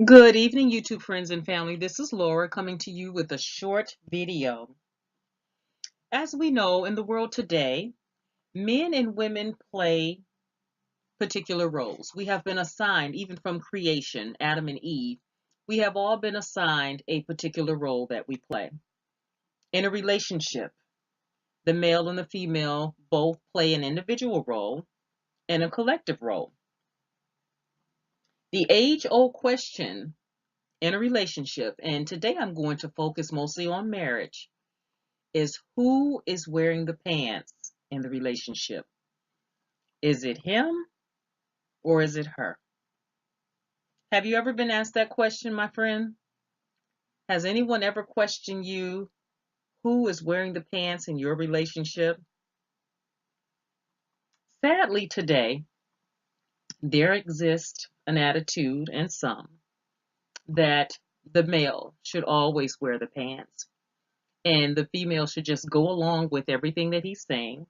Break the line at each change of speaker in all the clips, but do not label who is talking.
Good evening, YouTube friends and family. This is Laura coming to you with a short video. As we know, in the world today, men and women play particular roles. We have been assigned, even from creation, Adam and Eve, we have all been assigned a particular role that we play. In a relationship, the male and the female both play an individual role and a collective role. The age-old question in a relationship, and today I'm going to focus mostly on marriage, is who is wearing the pants in the relationship? Is it him or is it her? Have you ever been asked that question, my friend? Has anyone ever questioned you who is wearing the pants in your relationship? Sadly, today, there exists an attitude in some that the male should always wear the pants and the female should just go along with everything that he's saying.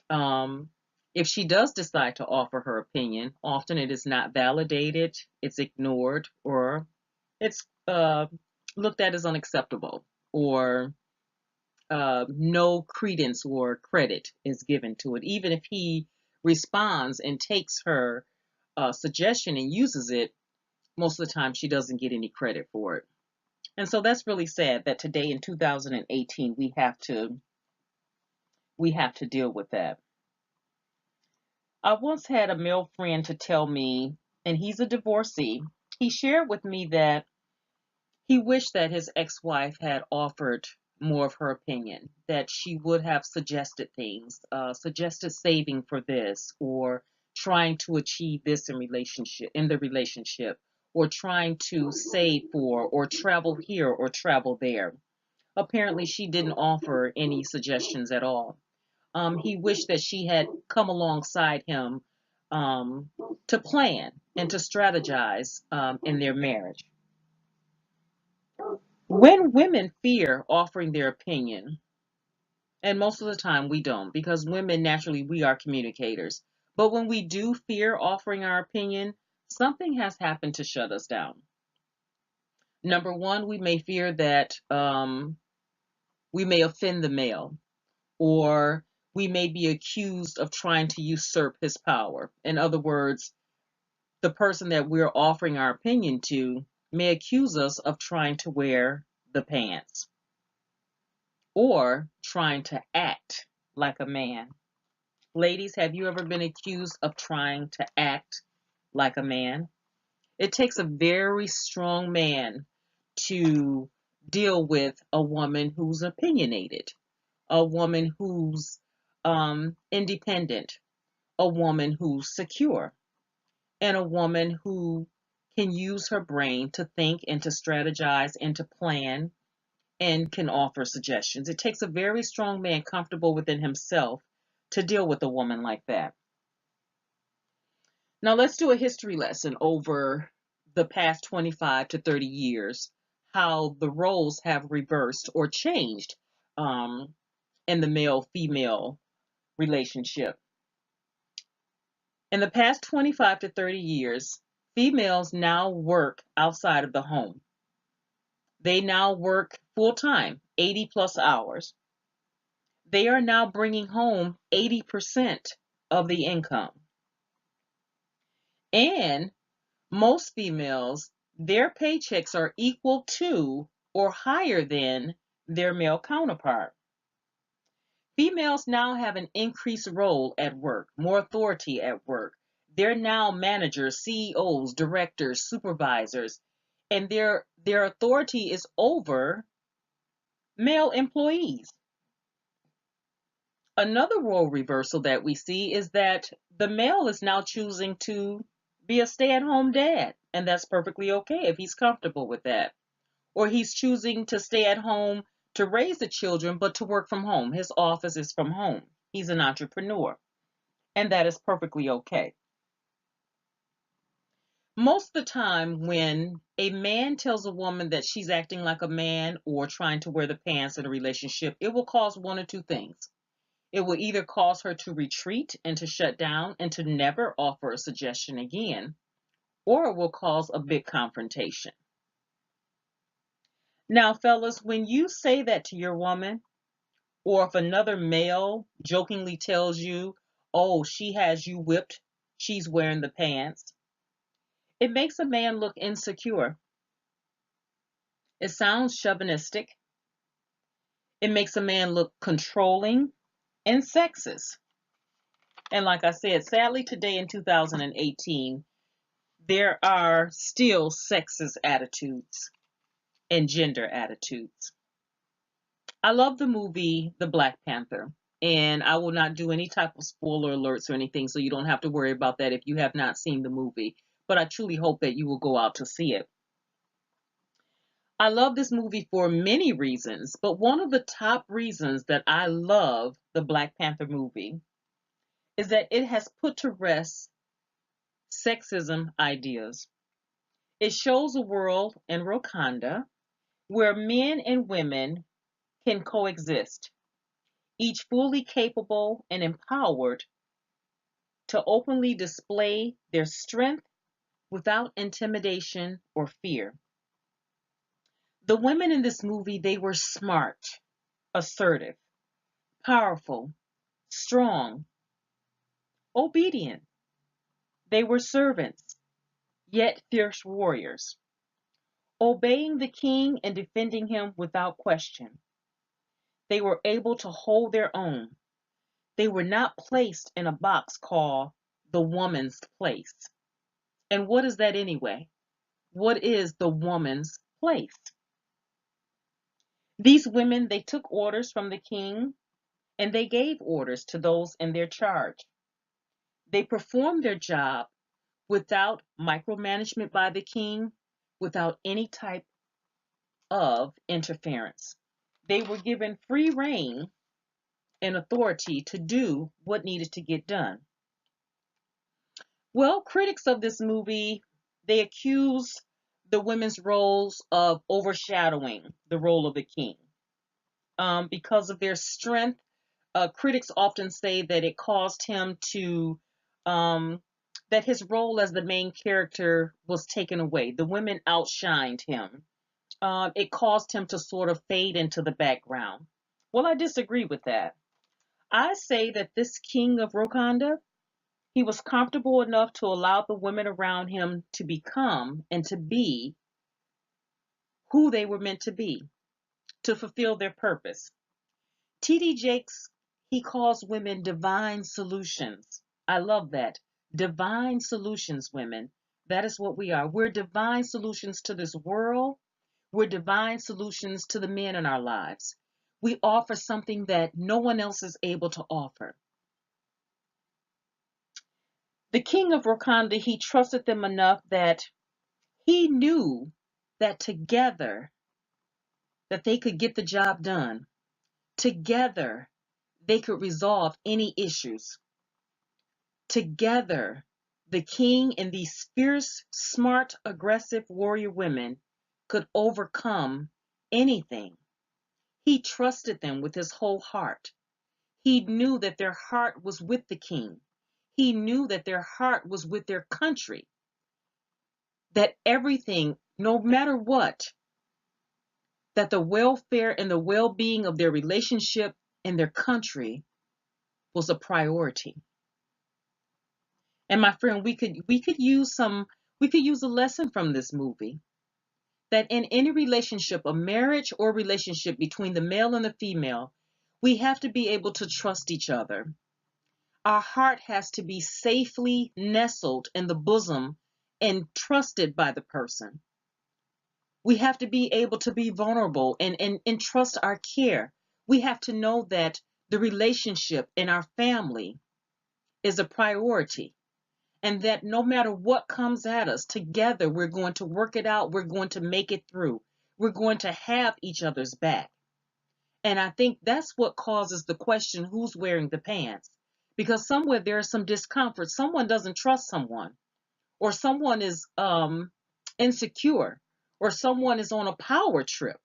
Um, if she does decide to offer her opinion, often it is not validated, it's ignored, or it's looked at as unacceptable, or no credence or credit is given to it. Even if he responds and takes her suggestion and uses it, most of the time she doesn't get any credit for it. And so that's really sad that today in 2018 we have to deal with that. I once had a male friend to tell me, and he's a divorcee. He shared with me that he wished that his ex-wife had offered more of her opinion, that she would have suggested things, suggested saving for this, or trying to achieve this in the relationship, or trying to save for, or travel here, or travel there. Apparently, she didn't offer any suggestions at all. He wished that she had come alongside him um, to plan and to strategize in their marriage. When women fear offering their opinion, and most of the time we don't, because women naturally we are communicators, but when we do fear offering our opinion, something has happened to shut us down. Number one, we may fear that we may offend the male, or we may be accused of trying to usurp his power. In other words, the person that we're offering our opinion to may accuse us of trying to wear the pants or trying to act like a man. Ladies, have you ever been accused of trying to act like a man? It takes a very strong man to deal with a woman who's opinionated, a woman who's independent, a woman who's secure, and a woman who can use her brain to think and to strategize and to plan and can offer suggestions. It takes a very strong man comfortable within himself to deal with a woman like that. Now, let's do a history lesson over the past 25 to 30 years, how the roles have reversed or changed um, in the male female relationship. In the past 25 to 30 years, females now work outside of the home. They now work full time, 80 plus hours. They are now bringing home 80% of the income. And most females, their paychecks are equal to or higher than their male counterpart. Females now have an increased role at work, more authority at work. They're now managers, CEOs, directors, supervisors, and their authority is over male employees. Another role reversal that we see is that the male is now choosing to be a stay-at-home dad, and that's perfectly okay if he's comfortable with that. Or he's choosing to stay at home to raise the children, but to work from home. His office is from home. He's an entrepreneur, and that is perfectly okay. Most of the time, when a man tells a woman that she's acting like a man or trying to wear the pants in a relationship, it will cause one or two things. It will either cause her to retreat and to shut down and to never offer a suggestion again, or it will cause a big confrontation. Now, fellas, when you say that to your woman, or if another male jokingly tells you, oh, she has you whipped, she's wearing the pants, it makes a man look insecure. It sounds chauvinistic. It makes a man look controlling and sexist. And like I said, sadly, today in 2018, there are still sexist attitudes and gender attitudes. I love the movie The Black Panther, and I will not do any type of spoiler alerts or anything, so you don't have to worry about that if you have not seen the movie. But I truly hope that you will go out to see it. I love this movie for many reasons, but one of the top reasons that I love the Black Panther movie is that it has put to rest sexism ideas. It shows a world in Wakanda where men and women can coexist, each fully capable and empowered to openly display their strength without intimidation or fear. The women in this movie, they were smart, assertive, powerful, strong, obedient. They were servants, yet fierce warriors, obeying the king and defending him without question. They were able to hold their own. They were not placed in a box called the woman's place. And what is that anyway? What is the woman's place? These women, they took orders from the king and they gave orders to those in their charge. They performed their job without micromanagement by the king, without any type of interference. They were given free reign and authority to do what needed to get done. Well, critics of this movie, they accuse the women's roles of overshadowing the role of the king. Because of their strength, critics often say that it caused him to, that his role as the main character was taken away. The women outshined him. It caused him to sort of fade into the background. Well, I disagree with that. I say that this king of Wakanda, he was comfortable enough to allow the women around him to become and to be who they were meant to be, to fulfill their purpose. T.D. Jakes, he calls women divine solutions. I love that. Divine solutions, women. That is what we are. We're divine solutions to this world. We're divine solutions to the men in our lives. We offer something that no one else is able to offer. The king of Wakanda, he trusted them enough that he knew that together that they could get the job done. Together they could resolve any issues. Together, the king and these fierce, smart, aggressive warrior women could overcome anything. He trusted them with his whole heart. He knew that their heart was with the king. He knew that their heart was with their country. That everything, no matter what, that the welfare and the well-being of their relationship and their country was a priority. And my friend, we could use a lesson from this movie, that in any relationship, a marriage or relationship between the male and the female, we have to be able to trust each other. Our heart has to be safely nestled in the bosom and trusted by the person. We have to be able to be vulnerable and trust our care. We have to know that the relationship in our family is a priority. And that no matter what comes at us, together we're going to work it out. We're going to make it through. We're going to have each other's back. And I think that's what causes the question, who's wearing the pants? Because somewhere there's some discomfort. Someone doesn't trust someone, or someone is insecure, or someone is on a power trip.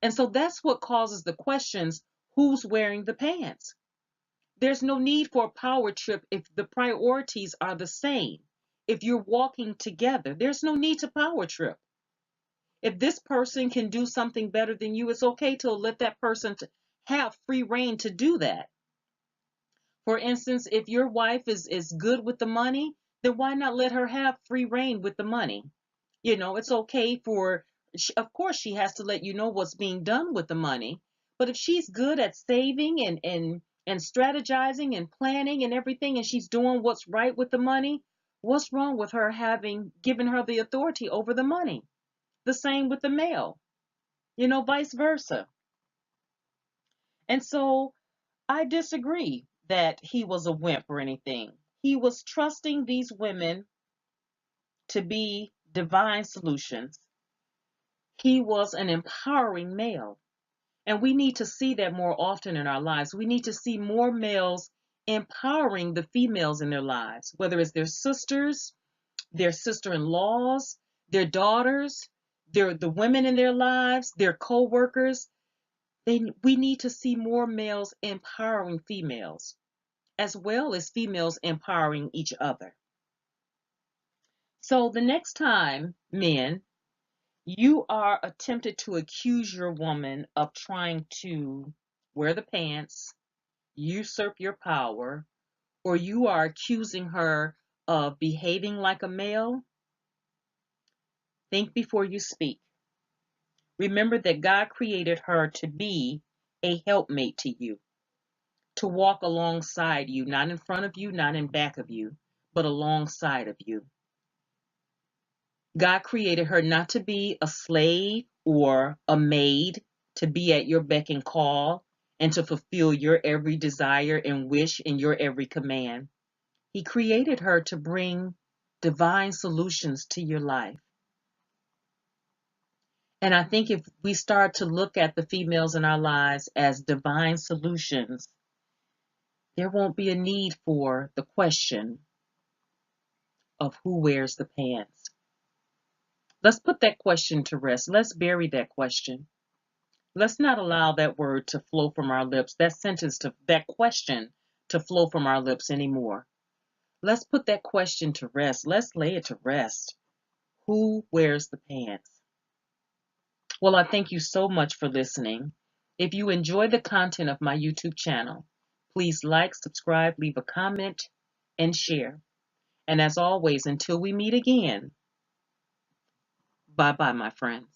And so that's what causes the questions, who's wearing the pants? There's no need for a power trip if the priorities are the same. if you're walking together, there's no need to power trip. If this person can do something better than you, it's okay to let that person have free reign to do that. For instance, if your wife is good with the money, then why not let her have free reign with the money? It's okay for, of course, she has to let you know what's being done with the money. But if she's good at saving and strategizing and planning and everything, and she's doing what's right with the money, what's wrong with her having given her the authority over the money? The same with the male, vice versa. And so I disagree that he was a wimp or anything. He was trusting these women to be divine solutions. He was an empowering male. And we need to see that more often in our lives. We need to see more males empowering the females in their lives, whether it's their sisters, their sister-in-laws, their daughters, the women in their lives, their co-workers. We need to see more males empowering females, as well as females empowering each other. So the next time, men, you are attempted to accuse your woman of trying to wear the pants, usurp your power, or you are accusing her of behaving like a male, think before you speak. Remember that God created her to be a helpmate to you, to walk alongside you, not in front of you, not in back of you, but alongside of you. God created her not to be a slave or a maid, to be at your beck and call and to fulfill your every desire and wish and your every command. He created her to bring divine solutions to your life. And I think if we start to look at the females in our lives as divine solutions, there won't be a need for the question of who wears the pants. Let's put that question to rest. Let's bury that question. Let's not allow that word to flow from our lips, that sentence, that question to flow from our lips anymore. Let's put that question to rest. Let's lay it to rest. Who wears the pants? Well, I thank you so much for listening. If you enjoy the content of my YouTube channel, please like, subscribe, leave a comment, and share. And as always, until we meet again, bye-bye, my friends.